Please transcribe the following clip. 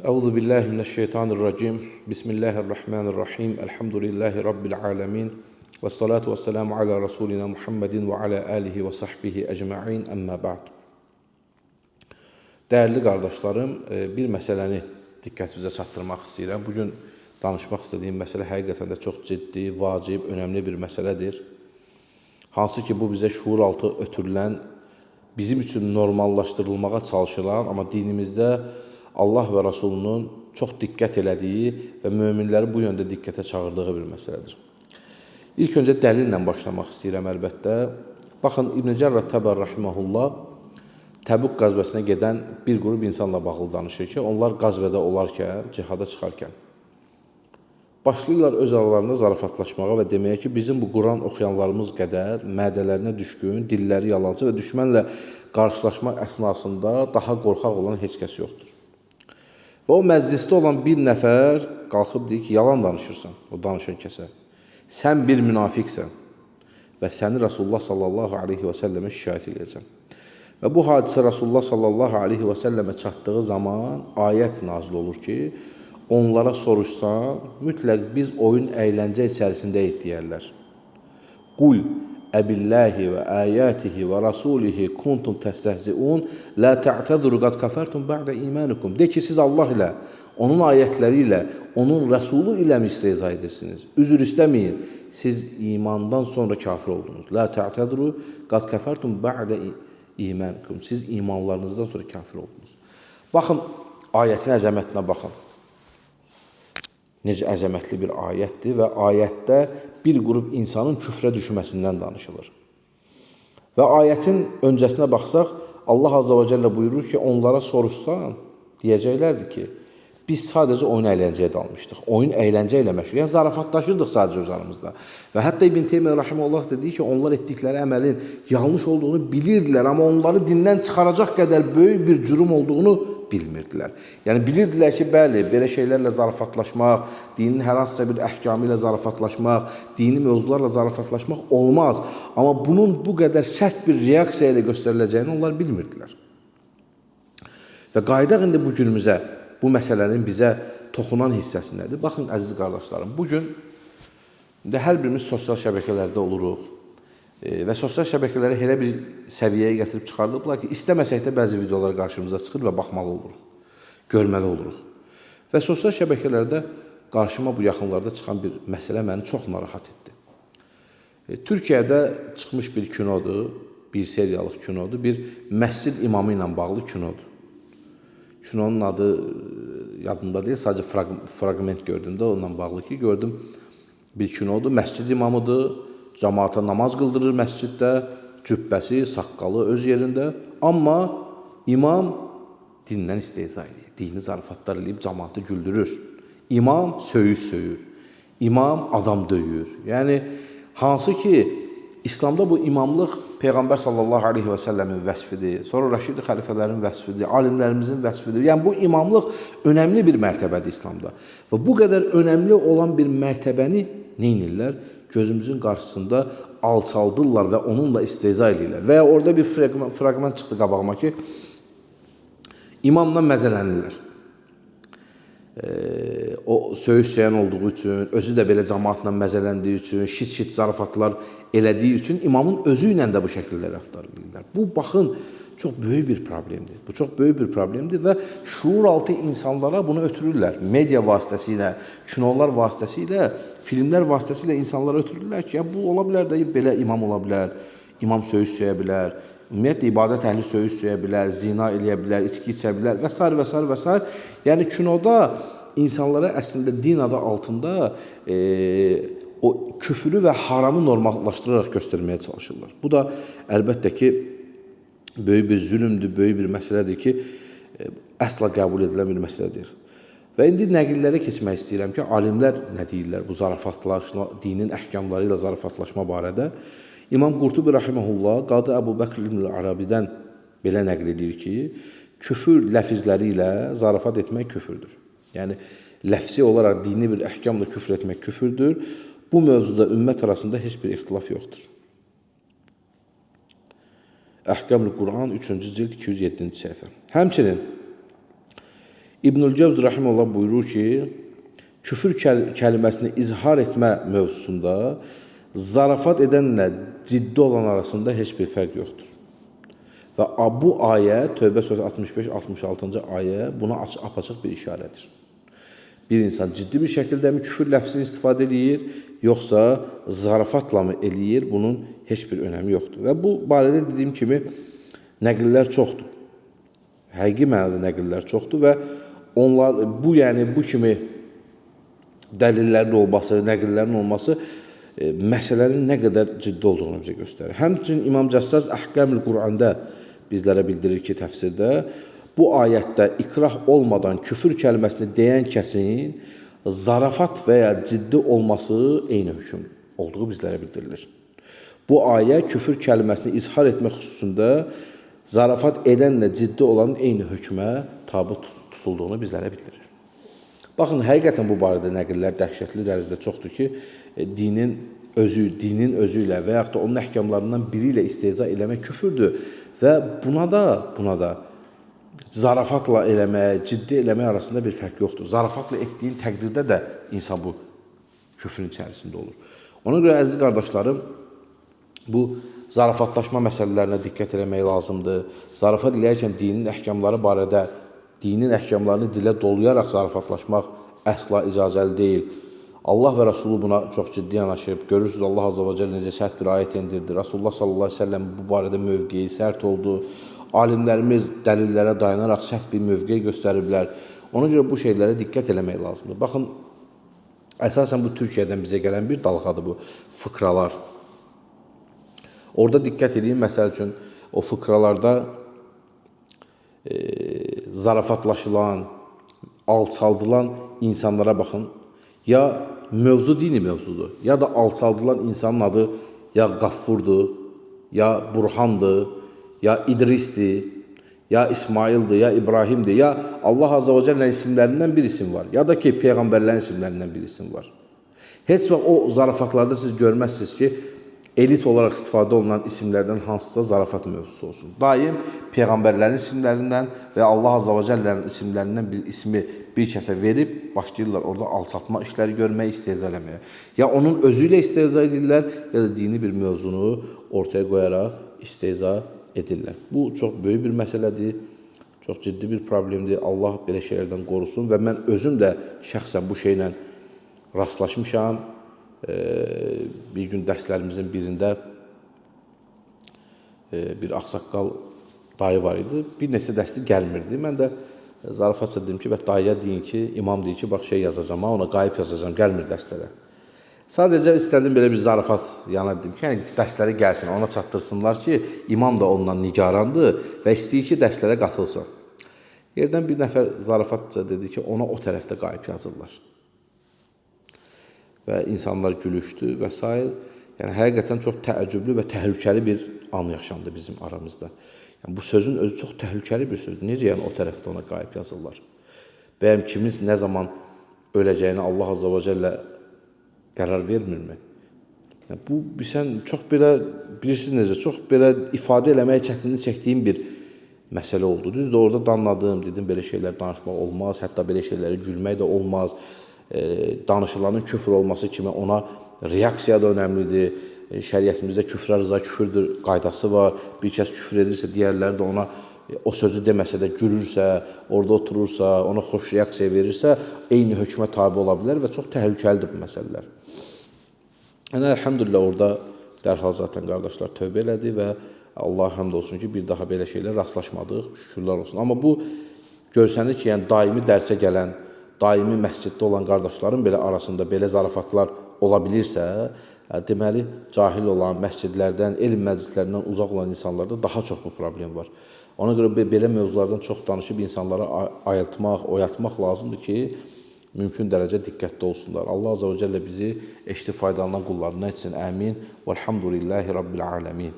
Euzu billahi mineşşeytanirracim. Bismillahirrahmanirrahim. Elhamdülillahi rabbil alamin. Ves salatu vesselamu ala rasulina Muhammedin ve ala alihi ve sahbihi ecmaîn. Amma ba'd. Değerli qardaşlarım, bir məsələni diqqətinizə çatdırmaq istəyirəm. Bu gün danışmaq istədiyim məsələ həqiqətən də çox ciddi, vacib, önəmli bir məsələdir. Hansı ki bu bizə şuur altı ötürülən, bizim üçün normallaşdırılmağa çalışılan, amma dinimizdə Allah və Rasulunun çox diqqət elədiyi və möminləri bu yöndə diqqətə çağırdığı bir məsələdir. İlk öncə dəlillə başlamaq istəyirəm əlbəttə. Baxın, İbn Cərrah Təbər rahimehullah Təbuk qazvəsinə gedən bir qrup insanla bağlı danışır ki, onlar qazvədə olarkən, cihada çıxarkən başlayırlar öz aralarında zarafatlaşmağa və deməyə ki, bizim bu Quran oxuyanlarımız qədər mədələrinə düşkün, dilləri yalancı və düşmənlə qarşılaşma əsnasında daha qorxaq olan heç kəs yoxdur. Və o məclisdə olan bir nəfər qalxıb deyir ki, yalan danışırsan, o danışan kəsə. Sən bir münafiqsən və səni Rasulullah sallallahu aleyhi və səlləmə şikayət edəcəm. Və bu hadisə Rasulullah sallallahu aleyhi və səlləmə çatdığı zaman ayət nazil olur ki, onlara soruşsan, mütləq biz oyun əyləncə içərisindəyik deyərlər. Qul əbillahi və ayatihi və rasulihi kuntum təstəhziun la ta'təziru qad kafartum ba'da imanukum. De ki, siz Allah ilə, onun ayətləri ilə, onun rəsulu ilə mi istehza edirsiniz? Üzr istəməyin, siz imandan sonra kafir oldunuz. La ta'təziru qad kafartum ba'da imanukum. Siz imanlarınızdan sonra kafir oldunuz. Baxın, ayətin əzəmətinə baxın. Necə əzəmətli bir ayətdir və ayətdə bir qrup insanın küfrə düşməsindən danışılır. Və ayətin öncəsinə baxsaq, Allah Azza və Cəllə buyurur ki, onlara soruşsan, deyəcəklərdir ki, biz sadəcə oyun əyləncəyə dalmışdıq. Oyun əyləncə ilə məşğul. Yəni, zarafatlaşırdıq sadəcə öz aramızda. Və hətta İbn Teymiyyə rahimehullah dedi ki, onlar etdikləri əməlin yanlış olduğunu bilirdilər, amma onları dindən çıxaracaq qədər böyük bir cürüm olduğunu bilmirdilər. Yəni, bilirdilər ki, bəli, belə şeylərlə zarafatlaşmaq, dinin hər hansısa bir əhkamı ilə zarafatlaşmaq, dini mövzularla zarafatlaşmaq olmaz. Amma bunun bu qədər sərt bir reaksiya ilə göstəriləcəyini onlar bilmirdilər. Və qaydaq indi bu günümüzə, bu məsələnin bizə toxunan hissəsi nədir? Baxın, əziz qardaşlarım, bugün hər birimiz sosial şəbəkələrdə oluruq və sosial şəbəkələri elə bir səviyyəyə gətirib çıxardıblar ki, istəməsək də bəzi videolar qarşımıza çıxır və baxmalı oluruq, görməli oluruq. Və sosial şəbəkələrdə qarşıma bu yaxınlarda çıxan bir məsələ məni çox narahat etdi. Türkiyədə çıxmış bir kinodur, bir serialıq kinodur, bir məscid imamı ilə bağlı kinodur. Kinonun adı yadımda deyil, sadəcə fragment gördüm də onunla bağlı ki, gördüm bir kinodur, məscid imamıdır, cəmaata namaz qıldırır məsciddə, cübbəsi, saqqalı öz yerində, amma imam dindən istehza edir, dini zarafatlar edib cəmaatı güldürür. İmam söyüş söyür, imam adam döyür. Yəni, hansı ki, İslamda bu imamlıq Peyğəmbər sallallahu aleyhi və səlləmin vəsfidir, sonra Rəşid xəlifələrin vəsfidir, alimlərimizin vəsfidir. Yəni, bu imamlıq önəmli bir mərtəbədir İslamda. Və bu qədər önəmli olan bir mərtəbəni neynirlər? Gözümüzün qarşısında alçaldırlar və onunla istehza edirlər. Və ya orada bir fragment çıxdı qabağıma ki, imamla məzələnirlər. O söyüş söyləyən olduğu üçün, özü də belə cəmaatla məzələndiyi üçün, şit-şit zarafatlar elədiyi üçün imamın özü ilə də bu şəkildə rəftar edirlər. Bu, baxın, çox böyük bir problemdir. Bu, çox böyük bir problemdir və şuur altı insanlara bunu ötürürlər. Media vasitəsilə, kinolar vasitəsilə, filmlər vasitəsilə insanlara ötürürlər ki, yəni, bu ola bilər də, belə imam ola bilər, imam söyüş söyə bilər, ümumiyyətlə, ibadət əhli söyüş söyə bilər, zina eləyə bilər, içki içə bilər və s. və s. və s. Yəni, kinoda insanlara əslində din adı altında o küfrü və haramı normallaşdıraraq göstərməyə çalışırlar. Bu da əlbəttə ki, böyük bir zülümdür, böyük bir məsələdir ki, əsla qəbul edilən bir məsələdir. Və indi nəqillərə keçmək istəyirəm ki, alimlər nə deyirlər bu zarafatlaşma, dinin əhkamları ilə zarafatlaşma barədə. İmam Qurtubi rahimehullah Qadı Əbu Bəkr ibn Arabidən belə nəql edir ki, küfür ləfizləri ilə zarafat etmək küfürdür. Yəni, ləfsi olaraq dini bir əhkamla küfür etmək küfürdür. Bu mövzuda ümmət arasında heç bir ixtilaf yoxdur. Əhkam-ül Quran 3-cü cild 207-ci səhifə. Həmçinin İbnül Cevzi rahimehullah buyurur ki, küfür kəliməsini izhar etmə mövzusunda zarafat edənlə ciddi olan arasında heç bir fərq yoxdur. Və bu ayə, Tövbə surəsi 65-66-cı ayə buna apaçıq bir işarədir. Bir insan ciddi bir şəkildə mi küfür ləfzini istifadə edir, yoxsa zarafatla mı eləyir, bunun heç bir önəmi yoxdur. Və bu barədə dediyim kimi nəqillər çoxdur. Həqiqi mənada nəqillər çoxdur və onlar bu kimi dəlillərin olması, nəqillərin olması məsələnin nə qədər ciddi olduğunu bizə göstərir. Həmçinin İmam Cəssas Əhkəmül Qur'anda bizlərə bildirir ki, təfsirdə bu ayətdə ikrah olmadan küfür kəlməsini deyən kəsin zarafat və ya ciddi olması eyni hökm olduğu bizlərə bildirilir. Bu ayə küfür kəlməsini izhar etmək xüsusunda zarafat edənlə ciddi olan eyni hökmə tabi tutulduğunu bizlərə bildirir. Baxın, həqiqətən bu barədə nəqillər dəhşətli dərəcədə çoxdur ki, dinin özü ilə və yaxud da onun əhkamlarından biri ilə istehza eləmək küfürdür və buna da zarafatla eləmək, ciddi eləmək arasında bir fərq yoxdur. Zarafatla etdiyin təqdirdə də insan bu küfrün içərisində olur. Ona görə əziz qardaşlarım, bu zarafatlaşma məsələlərinə diqqət eləmək lazımdır. Zarafat eləyərkən dinin əhkamları barədə, dinin əhkamlarını dilə dolayaraq zarafatlaşmaq əsla icazəli deyil. Allah və Rasulü buna çox ciddi yanaşıb. Görürsünüz, Allah Azza və Cəllə necə sərt bir ayət endirdi. Rasulullah sallallahu aleyhi ve sellem bu barədə mövqeyi sərt oldu. Alimlərimiz dəlillərə dayanaraq sərt bir mövqe göstəriblər. Ona görə bu şeylərə diqqət eləmək lazımdır. Baxın, əsasən bu Türkiyədən bizə gələn bir dalğadır bu fıkralar. Orada diqqət edin, məsəl üçün, o fıkralarda zarafatlaşılan, alçaldılan insanlara baxın. Ya mövzu dini mövzudur, ya da alçaldılan insanın adı ya Qaffurdur, ya Burhandır, ya İdrisdir, ya İsmaildir, ya İbrahimdir, ya Allah Azze ve Celle isimlərindən bir isim var, ya da ki Peyğəmbərlərin isimlərindən bir isim var. Heç vaxt o zarafatlarda siz görməzsiniz ki, elit olaraq istifadə olunan isimlərdən hansısa zarafat mövzusu olsun. Daim Peyğəmbərlərin isimlərindən və Allah Azze ve Celle'nin isimlərindən bir ismi bir kəsə verib, başlayırlar orada alçaltma işləri görməyə, istehza eləməyə. Ya onun özü ilə istehza edirlər, ya da dini bir mövzunu ortaya qoyaraq istehza edirlər. Bu çox böyük bir məsələdir, çox ciddi bir problemdir. Allah belə şeylərdən qorusun və mən özüm də şəxsən bu şeylə rastlaşmışam. Bir gün dərslərimizin birində bir ağsaqqal dayı var idi. Bir neçə dərsdir gəlmirdi. Mən də zarafatça dedim ki, dayıya deyin ki, imam deyir ki, bax şey yazacağım, ona qayıb yazacağım, gəlmir dərslərə. Sadəcə istədim belə bir zarafat yana dedim ki, yəni dərsləri gəlsin, ona çatdırsınlar ki, imam da ondan nigarandır və istəyir ki, dərslərə qatılsın. Yerdən bir nəfər zarafatca dedi ki, ona o tərəfdə qayıb yazırlar. Və insanlar gülüşdü və s. Yəni, həqiqətən çox təəccüblü və təhlükəli bir an yaşandı bizim aramızda. Yəni, bu sözün özü çox təhlükəli bir sözdür. Necə yəni o tərəfdə ona qayıb yazırlar? Bəyəm kimin nə zaman öləcəyini Allah Azza və Cəllə qərar vermirmi? Yəni, bu, sən çox belə, bilirsiniz necə, çox belə ifadə eləməyə çətinlik çəkdiyim bir məsələ oldu. Düzdür, orada danladım, dedim, belə şeylər danışmaq olmaz, hətta belə şeyləri gülmək də olmaz. Danışılanın küfr olması kimi ona reaksiya da önəmlidir. Şəriətimizdə küfrə rıza küfürdür qaydası var. Bir kəs küfr edirsə, digərləri də ona o sözü deməsə də gülürsə, orada oturursa, ona xoş reaksiya verirsə, eyni hökmə tabi ola bilər və çox təhlükəlidir bu məsələlər. Yəni, əlhəmdülillah, orada dərhal zaten qardaşlar tövbə elədi və Allah həmd olsun ki, bir daha belə şeylər rastlaşmadıq, şükürlər olsun. Amma bu görsənir ki, yəni daimi dərsə gələn, daimi məsciddə olan qardaşların belə arasında belə zarafatlar ola bilirsə, deməli, cahil olan məscidlərdən, elm məclislərindən uzaq olan insanlarda daha çox bu problem var. Ona görə belə mövzulardan çox danışıb insanlara ayıltmaq, oyatmaq lazımdır ki, mümkün dərəcə diqqətli olsunlar. Allah Azze ve Celle bizi eşitib faydalanan qullarına etsin. Əmin. Vəlhamdülillahi Rabbil aləmin.